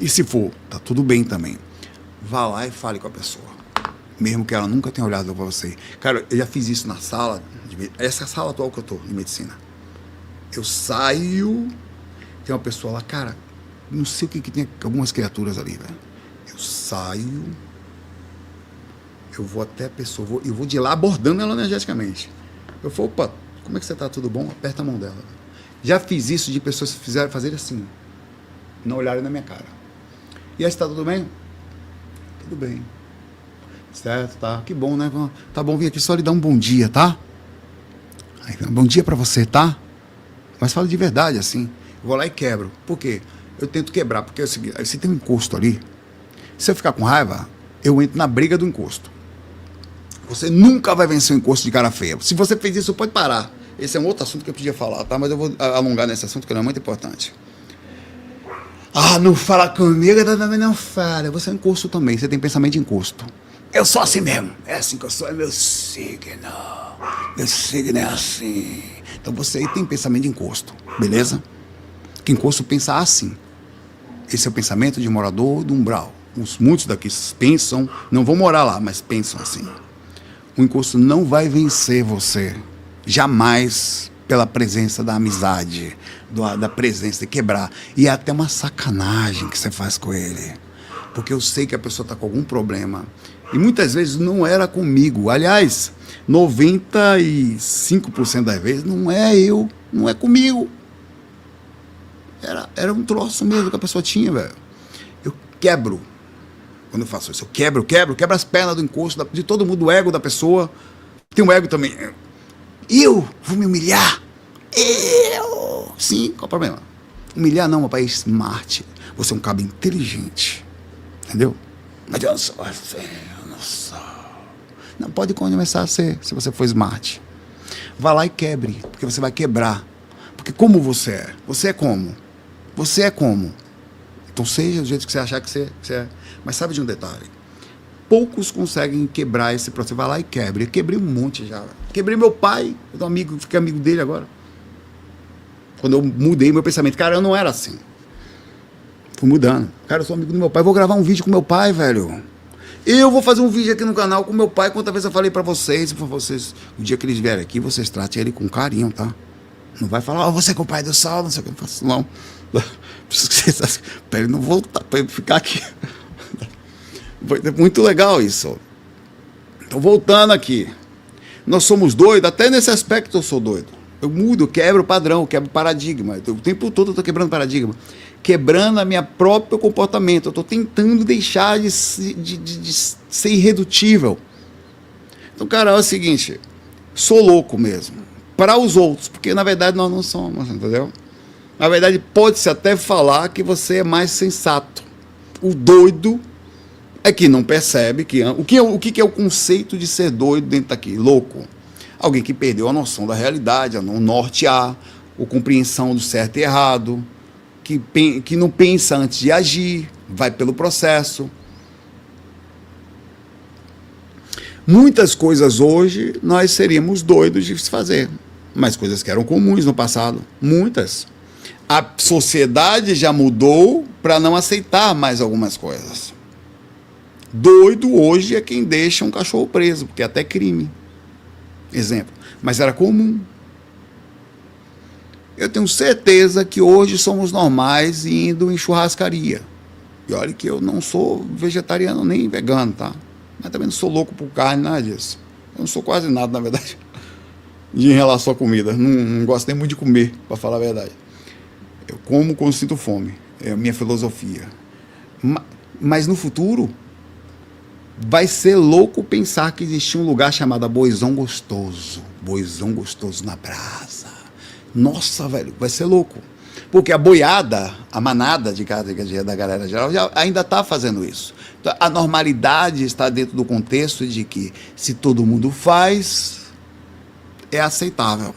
E se for, tá tudo bem também. Vá lá e fale com a pessoa. Mesmo que ela nunca tenha olhado para você. Cara, eu já fiz isso na sala. Essa sala atual que eu tô, de medicina. Eu saio, tem uma pessoa lá, cara, não sei o que tem algumas criaturas ali, velho. Eu saio, eu vou até a pessoa, eu vou de lá abordando ela energeticamente. Eu falo, opa, como é que você tá? Tudo bom? Aperta a mão dela. Já fiz isso de pessoas que fazerem assim, não olharem na minha cara. E aí, está tudo bem? Tudo bem. Certo, tá? Que bom, né? Tá bom, vim aqui só lhe dar um bom dia, tá? Aí, bom dia pra você, tá? Mas fala de verdade, assim. Eu vou lá e quebro. Por quê? Eu tento quebrar, porque é o seguinte, você tem um encosto ali. Se eu ficar com raiva, eu entro na briga do encosto. Você nunca vai vencer um encosto de cara feia. Se você fez isso, pode parar. Esse é um outro assunto que eu podia falar, tá? Mas eu vou alongar nesse assunto, que ele é muito importante. Ah, não fala comigo, não fala. Você é um encosto também, você tem pensamento de encosto. Eu sou assim mesmo. É assim que eu sou, é meu signo. Meu signo é assim. Então você aí tem pensamento de encosto, beleza? Que encosto pensa assim. Esse é o pensamento de morador do umbral. Muitos daqui pensam, não vão morar lá, mas pensam assim. O encosto não vai vencer você. Jamais pela presença da amizade, da presença de quebrar. E é até uma sacanagem que você faz com ele. Porque eu sei que a pessoa está com algum problema. E muitas vezes não era comigo. Aliás, 95% das vezes não é eu, não é comigo. Era um troço mesmo que a pessoa tinha, velho. Eu quebro. Quando eu faço isso, eu quebro as pernas do encosto de todo mundo, do ego da pessoa. Tem um ego também. Eu vou me humilhar. Eu. Sim, qual o problema? Humilhar não, rapaz, é smart. Você é um cabo inteligente. Entendeu? Mas eu não sou assim, eu não sou. Não pode começar a ser, se você for smart. Vá lá e quebre, porque você vai quebrar. Porque como você é? Você é como? Você é como? Então seja do jeito que você achar que você é. Mas sabe de um detalhe? Poucos conseguem quebrar esse processo. Vai lá e quebre. Eu quebrei um monte já. Quebrei meu pai, eu tô amigo, fiquei amigo dele agora. Quando eu mudei meu pensamento, cara, eu não era assim. Fui mudando. Cara, eu sou amigo do meu pai, vou gravar um vídeo com meu pai, velho. Eu vou fazer um vídeo aqui no canal com meu pai, quantas vezes eu falei pra vocês, o dia que eles vierem aqui, vocês tratem ele com carinho, tá? Não vai falar, você é com o pai do Saulo, não sei o que eu faço, não. Pra ele não voltar, pra ele ficar aqui. Foi muito legal isso. Então, voltando aqui. Nós somos doidos, até nesse aspecto eu sou doido. Eu mudo, eu quebro o padrão, eu quebro o paradigma. O tempo todo eu estou quebrando paradigma. Quebrando a minha próprio comportamento. Eu estou tentando deixar de ser irredutível. Então, cara, é o seguinte. Sou louco mesmo. Para os outros, porque na verdade nós não somos, entendeu? Na verdade, pode-se até falar que você é mais sensato. O doido é que não percebe que... O que é o conceito de ser doido dentro daqui? Louco. Alguém que perdeu a noção da realidade, a não nortear, a compreensão do certo e errado, que não pensa antes de agir, vai pelo processo. Muitas coisas hoje nós seríamos doidos de se fazer, mas coisas que eram comuns no passado, muitas. A sociedade já mudou para não aceitar mais algumas coisas. Doido hoje é quem deixa um cachorro preso, porque é até crime. Exemplo. Mas era comum. Eu tenho certeza que hoje somos normais indo em churrascaria. E olha que eu não sou vegetariano nem vegano, tá? Mas também não sou louco por carne, nada disso. Eu não sou quase nada, na verdade, em relação à comida. Não gosto nem muito de comer, para falar a verdade. Eu como quando sinto fome. É a minha filosofia. Mas no futuro, vai ser louco pensar que existia um lugar chamado Boizão Gostoso. Boizão Gostoso na brasa. Nossa, velho, vai ser louco. Porque a boiada, a manada da galera geral, ainda está fazendo isso. Então, a normalidade está dentro do contexto de que se todo mundo faz, é aceitável.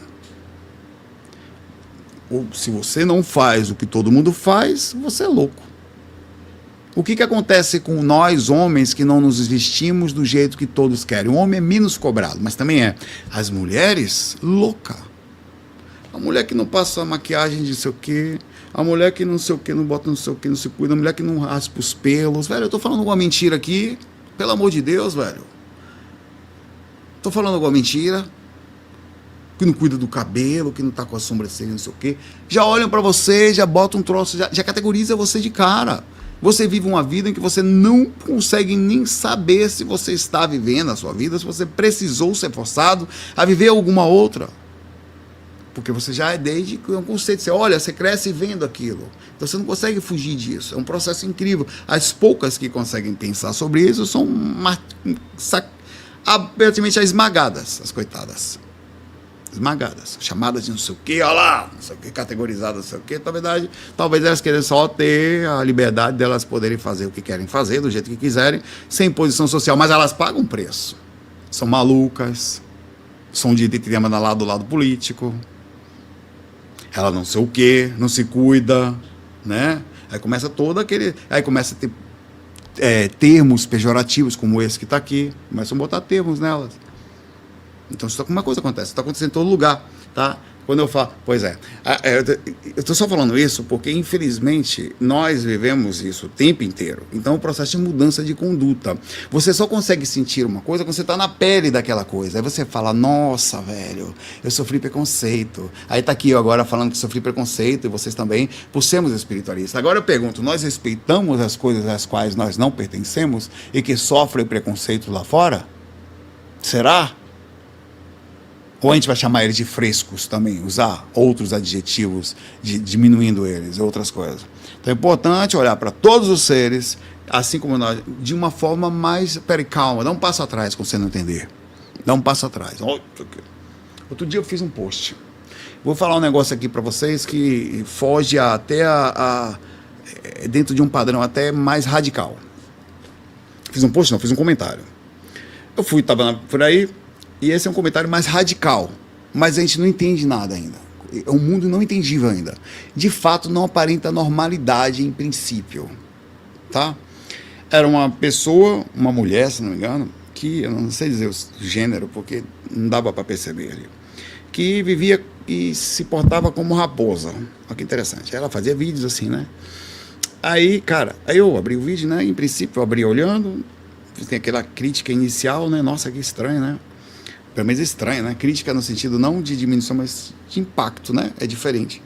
Ou se você não faz o que todo mundo faz, você é louco. O que acontece com nós, homens, que não nos vestimos do jeito que todos querem? O homem é menos cobrado, mas também é. As mulheres, louca. A mulher que não passa maquiagem de não sei o quê, a mulher que não sei o quê, não bota não sei o quê, não se cuida, a mulher que não raspa os pelos. Velho, eu tô falando alguma mentira aqui, pelo amor de Deus, velho. Tô falando alguma mentira, que não cuida do cabelo, que não tá com a sobrancelha, não sei o quê. Já olham pra você, já botam um troço, já categoriza você de cara. Você vive uma vida em que você não consegue nem saber se você está vivendo a sua vida, se você precisou ser forçado a viver alguma outra. Porque você já é desde que é um conceito. Você olha, você cresce vendo aquilo. Então você não consegue fugir disso. É um processo incrível. As poucas que conseguem pensar sobre isso são abertamente esmagadas, as coitadas. Esmagadas, chamadas de não sei o que, olha lá, não sei o que, categorizadas, não sei o que. Na verdade, talvez elas queiram só ter a liberdade delas poderem fazer o que querem fazer, do jeito que quiserem, sem posição social, mas elas pagam preço. São malucas, são de trama do lado político, ela não sei o que, não se cuida, né? Aí começa todo aquele. Aí começa a ter termos pejorativos como esse que está aqui, começam a botar termos nelas. Então, uma coisa acontece, está acontecendo em todo lugar, tá? Quando eu falo, pois é, eu estou só falando isso porque, infelizmente, nós vivemos isso o tempo inteiro. Então, o processo de mudança de conduta. Você só consegue sentir uma coisa quando você está na pele daquela coisa. Aí você fala, nossa, velho, eu sofri preconceito. Aí está aqui eu agora falando que sofri preconceito, e vocês também, por sermos espiritualistas. Agora eu pergunto, nós respeitamos as coisas às quais nós não pertencemos e que sofrem preconceito lá fora? Será? Ou a gente vai chamar eles de frescos também, usar outros adjetivos, diminuindo eles, outras coisas. Então é importante olhar para todos os seres, assim como nós, de uma forma mais... Peraí, calma, dá um passo atrás quando você não entender. Dá um passo atrás. Outro dia eu fiz um post. Vou falar um negócio aqui para vocês que foge até dentro de um padrão até mais radical. Fiz um post, não, fiz um comentário. Eu estava por aí, e esse é um comentário mais radical, mas a gente não entende nada ainda. É um mundo não entendível ainda. De fato, não aparenta normalidade em princípio. Tá? Era uma pessoa, uma mulher, se não me engano, que, eu não sei dizer o gênero, porque não dava para perceber ali, que vivia e se portava como raposa. Olha que interessante. Ela fazia vídeos assim, né? Aí, cara, aí eu abri o vídeo, né? Em princípio, eu abri olhando, tem aquela crítica inicial, né? Nossa, que estranho, né? Pelo menos estranho, né? Crítica no sentido não de diminuição, mas de impacto, né? É diferente.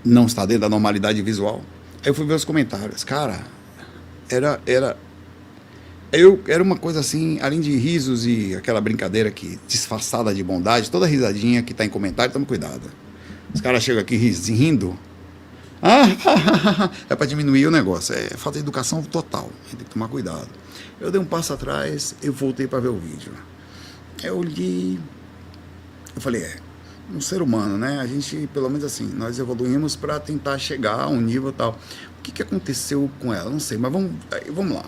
Não está dentro da normalidade visual. Aí eu fui ver os comentários. Cara, era uma coisa assim, além de risos e aquela brincadeira que disfarçada de bondade, toda risadinha que está em comentário, tome cuidado. Os caras chegam aqui rindo. É para diminuir o negócio. É falta de educação total. A gente tem que tomar cuidado. Eu dei um passo atrás, eu voltei para ver o vídeo. Eu olhei, eu falei, um ser humano, né? A gente, pelo menos assim, nós evoluímos para tentar chegar a um nível tal. O que aconteceu com ela? Não sei, mas vamos lá.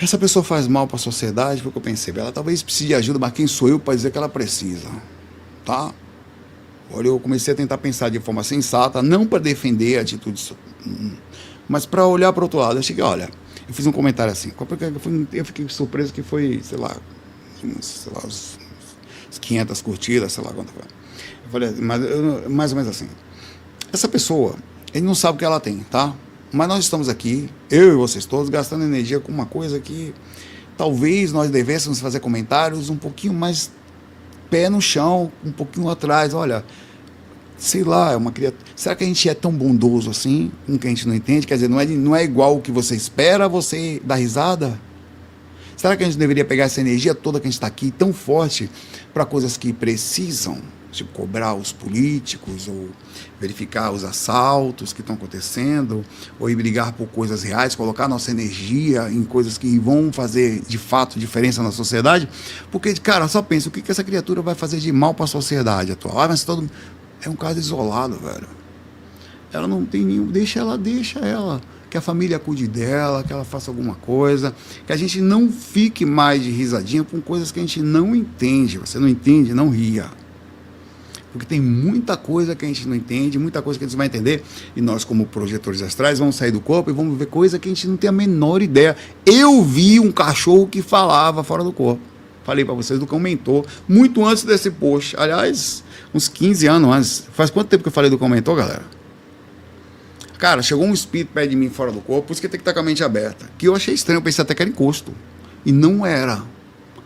Essa pessoa faz mal para a sociedade, foi o que eu pensei. Ela talvez precise de ajuda, mas quem sou eu para dizer que ela precisa? Tá? Olha, eu comecei a tentar pensar de forma sensata, não para defender a atitude, mas para olhar para o outro lado. Eu cheguei, olha, eu fiz um comentário assim, eu fiquei surpreso que foi, sei lá, uns 500 curtidas, sei lá quanto foi. Eu falei, mais ou menos assim. Essa pessoa, ele não sabe o que ela tem, tá? Mas nós estamos aqui, eu e vocês todos, gastando energia com uma coisa que talvez nós devêssemos fazer comentários um pouquinho mais pé no chão, um pouquinho atrás. Olha, sei lá, é uma criatura. Será que a gente é tão bondoso assim, com que a gente não entende? Quer dizer, não é igual o que você espera, você dá risada? Será que a gente deveria pegar essa energia toda que a gente está aqui, tão forte, para coisas que precisam? Tipo, cobrar os políticos, ou verificar os assaltos que estão acontecendo, ou ir brigar por coisas reais, colocar nossa energia em coisas que vão fazer, de fato, diferença na sociedade? Porque, cara, só pensa, o que essa criatura vai fazer de mal para a sociedade atual? Mas é um caso isolado, velho. Ela não tem nenhum... Deixa ela. Que a família cuide dela, que ela faça alguma coisa, que a gente não fique mais de risadinha com coisas que a gente não entende. Você não entende, não ria. Porque tem muita coisa que a gente não entende, muita coisa que a gente vai entender, e nós, como projetores astrais, vamos sair do corpo e vamos ver coisa que a gente não tem a menor ideia. Eu vi um cachorro que falava fora do corpo. Falei para vocês do cão mentor, muito antes desse post. Aliás, uns 15 anos antes. Faz quanto tempo que eu falei do cão mentor, galera? Cara, chegou um espírito perto de mim fora do corpo, por isso que tem que estar com a mente aberta. Que eu achei estranho, eu pensei até que era encosto. E não era.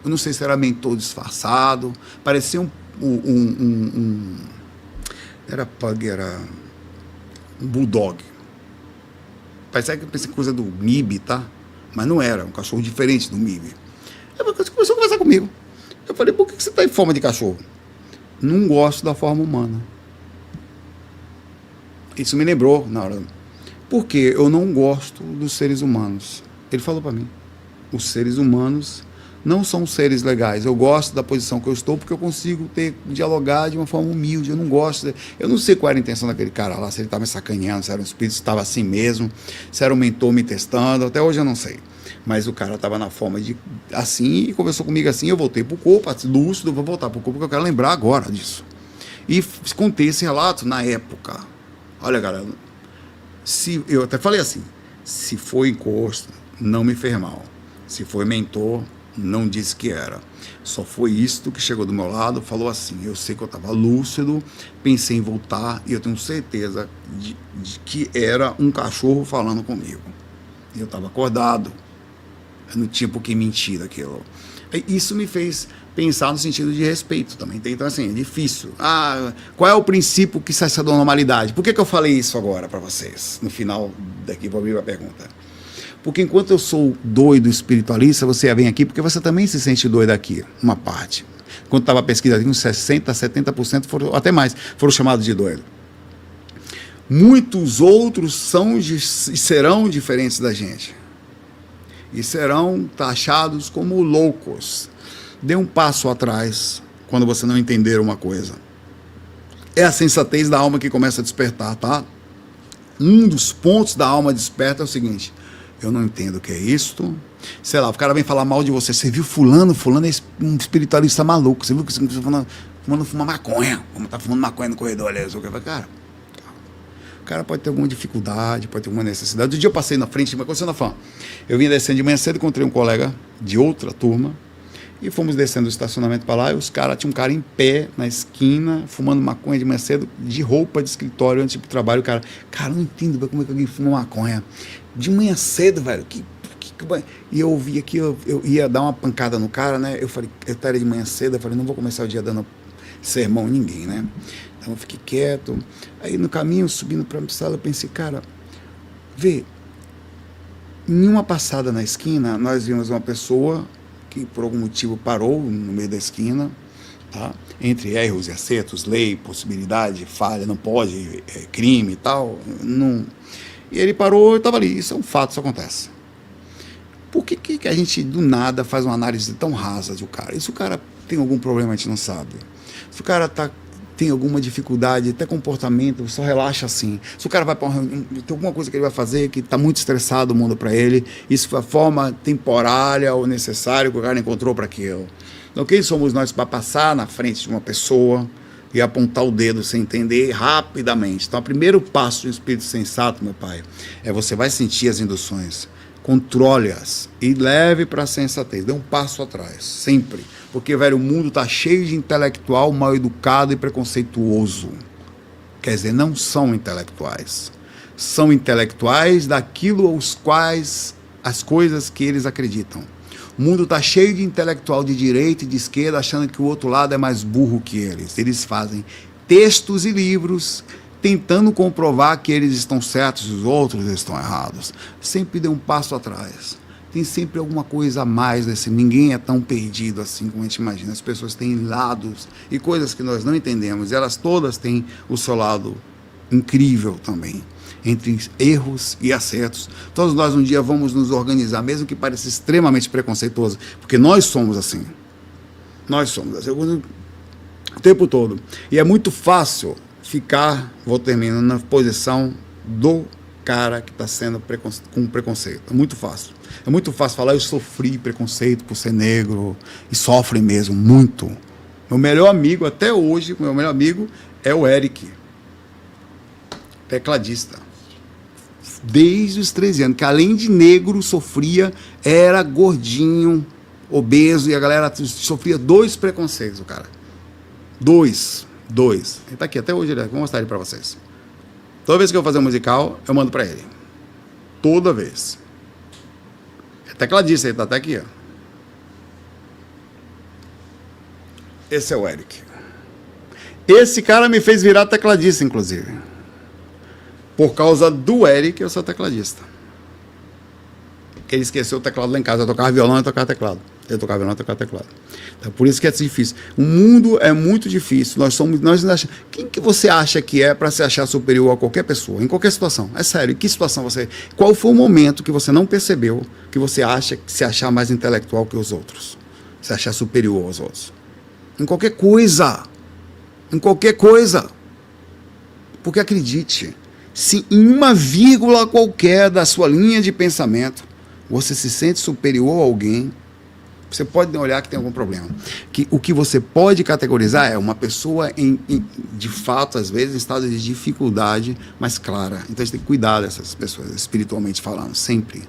Eu não sei se era mentor disfarçado, parecia era pug, era um bulldog. Parecia que eu pensei coisa do MIB, tá? Mas não era, um cachorro diferente do MIB. Aí ele começou a conversar comigo. Eu falei, por que você está em forma de cachorro? Não gosto da forma humana. Isso me lembrou na hora. Porque eu não gosto dos seres humanos. Ele falou para mim, os seres humanos não são seres legais. Eu gosto da posição que eu estou porque eu consigo dialogar de uma forma humilde. Eu não gosto. Eu não sei qual era a intenção daquele cara lá, se ele estava me sacaneando, se era um espírito, se estava assim mesmo, se era um mentor me testando. Até hoje eu não sei. Mas o cara estava na forma de assim e conversou comigo assim. Eu voltei para o corpo, lúcido, vou voltar para o corpo porque eu quero lembrar agora disso. E contei esse relato na época. Olha, galera, eu até falei assim, se foi encosto, não me fez mal. Se foi mentor, não disse que era. Só foi isto que chegou do meu lado, falou assim, eu sei que eu estava lúcido, pensei em voltar e eu tenho certeza de que era um cachorro falando comigo. E eu estava acordado, eu não tinha por que mentir daquilo. Isso me fez pensar no sentido de respeito também. Então, assim, é difícil. Qual é o princípio que sai da normalidade? Por que eu falei isso agora para vocês? No final daqui, vou abrir a pergunta. Porque enquanto eu sou doido espiritualista, você vem aqui porque você também se sente doido aqui, uma parte. Quando estava pesquisando, uns 60%, 70% foram, até mais, foram chamados de doido. Muitos outros são e serão diferentes da gente. E serão taxados como loucos. Dê um passo atrás quando você não entender uma coisa. É a sensatez da alma que começa a despertar, tá? Um dos pontos da alma desperta é o seguinte: eu não entendo o que é isto. Sei lá, o cara vem falar mal de você. Você viu fulano? Fulano é um espiritualista maluco. Você viu que fulano fuma maconha. Como tá fumando maconha no corredor ali. Cara, o cara pode ter alguma dificuldade, pode ter alguma necessidade. Outro dia eu passei na frente, mas aconteceu na fã. Eu vim descendo de manhã cedo, encontrei um colega de outra turma. E fomos descendo do estacionamento para lá, e tinha um cara em pé na esquina, fumando maconha de manhã cedo, de roupa de escritório, antes de ir pro trabalho. O cara, eu não entendo como é que alguém fuma maconha de manhã cedo, velho. E eu ouvi aqui, eu ia dar uma pancada no cara, né? Eu falei, eu estaria de manhã cedo, eu falei, não vou começar o dia dando sermão a ninguém, né? Então eu fiquei quieto. Aí no caminho, subindo para a sala, eu pensei, cara, vê, em uma passada na esquina, nós vimos uma pessoa que por algum motivo parou no meio da esquina, tá? Entre erros e acertos, lei, possibilidade, falha, não pode, crime e tal. Não. E ele parou e estava ali. Isso é um fato, isso acontece. Por que a gente do nada faz uma análise tão rasa do cara? E se o cara tem algum problema, a gente não sabe. Se o cara tem alguma dificuldade, até comportamento, só relaxa assim. Se o cara vai para uma reunião, tem alguma coisa que ele vai fazer que está muito estressado o mundo para ele, isso foi a forma temporária ou necessária que o cara encontrou para aquilo. Então, quem somos nós para passar na frente de uma pessoa e apontar o dedo sem entender rapidamente? Então, o primeiro passo do espírito sensato, meu pai, é você vai sentir as induções, controle-as e leve para a sensatez. Dê um passo atrás, sempre. Porque, velho, o mundo está cheio de intelectual mal educado e preconceituoso. Quer dizer, não são intelectuais. São intelectuais daquilo aos quais as coisas que eles acreditam. O mundo está cheio de intelectual de direita e de esquerda achando que o outro lado é mais burro que eles. Eles fazem textos e livros tentando comprovar que eles estão certos e os outros estão errados. Sempre dê um passo atrás. Tem sempre alguma coisa a mais desse. Ninguém é tão perdido assim como a gente imagina. As pessoas têm lados e coisas que nós não entendemos. E elas todas têm o seu lado incrível também, entre erros e acertos. Todos nós um dia vamos nos organizar, mesmo que pareça extremamente preconceituoso, porque nós somos assim. Nós somos assim o tempo todo. E é muito fácil ficar, vou terminar, na posição do cara que está sendo com preconceito. É muito fácil. É muito fácil falar, eu sofri preconceito por ser negro, e sofre mesmo, muito. Meu melhor amigo, até hoje, meu melhor amigo é o Eric, tecladista. Desde os 13 anos, que além de negro, sofria, era gordinho, obeso, e a galera sofria 2 preconceitos, o cara. 2. Ele está aqui até hoje, vou mostrar ele para vocês. Toda vez que eu vou fazer um musical, eu mando para ele. Toda vez. É tecladista, ele tá até aqui, ó. Esse é o Eric. Esse cara me fez virar tecladista, inclusive. Por causa do Eric, eu sou tecladista. Porque ele esqueceu o teclado lá em casa. Eu tocava violão e tocava teclado. Eu tocava violão e tocava teclado. Então, por isso que é difícil. O mundo é muito difícil. Quem que você acha que é para se achar superior a qualquer pessoa? Em qualquer situação. É sério. Em que situação você... Qual foi o momento que você não percebeu que você acha que se achar mais intelectual que os outros? Se achar superior aos outros? Em qualquer coisa. Em qualquer coisa. Porque acredite, se em uma vírgula qualquer da sua linha de pensamento você se sente superior a alguém, você pode olhar que tem algum problema. O que você pode categorizar é uma pessoa de fato, às vezes, em estado de dificuldade, mas clara. Então a gente tem que cuidar dessas pessoas, espiritualmente falando, sempre.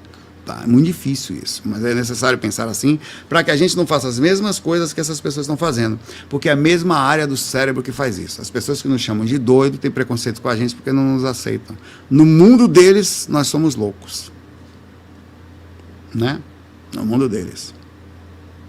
Tá? É muito difícil isso, mas é necessário pensar assim para que a gente não faça as mesmas coisas que essas pessoas estão fazendo, porque é a mesma área do cérebro que faz isso. As pessoas que nos chamam de doido têm preconceito com a gente porque não nos aceitam. No mundo deles, nós somos loucos. Né? No mundo deles.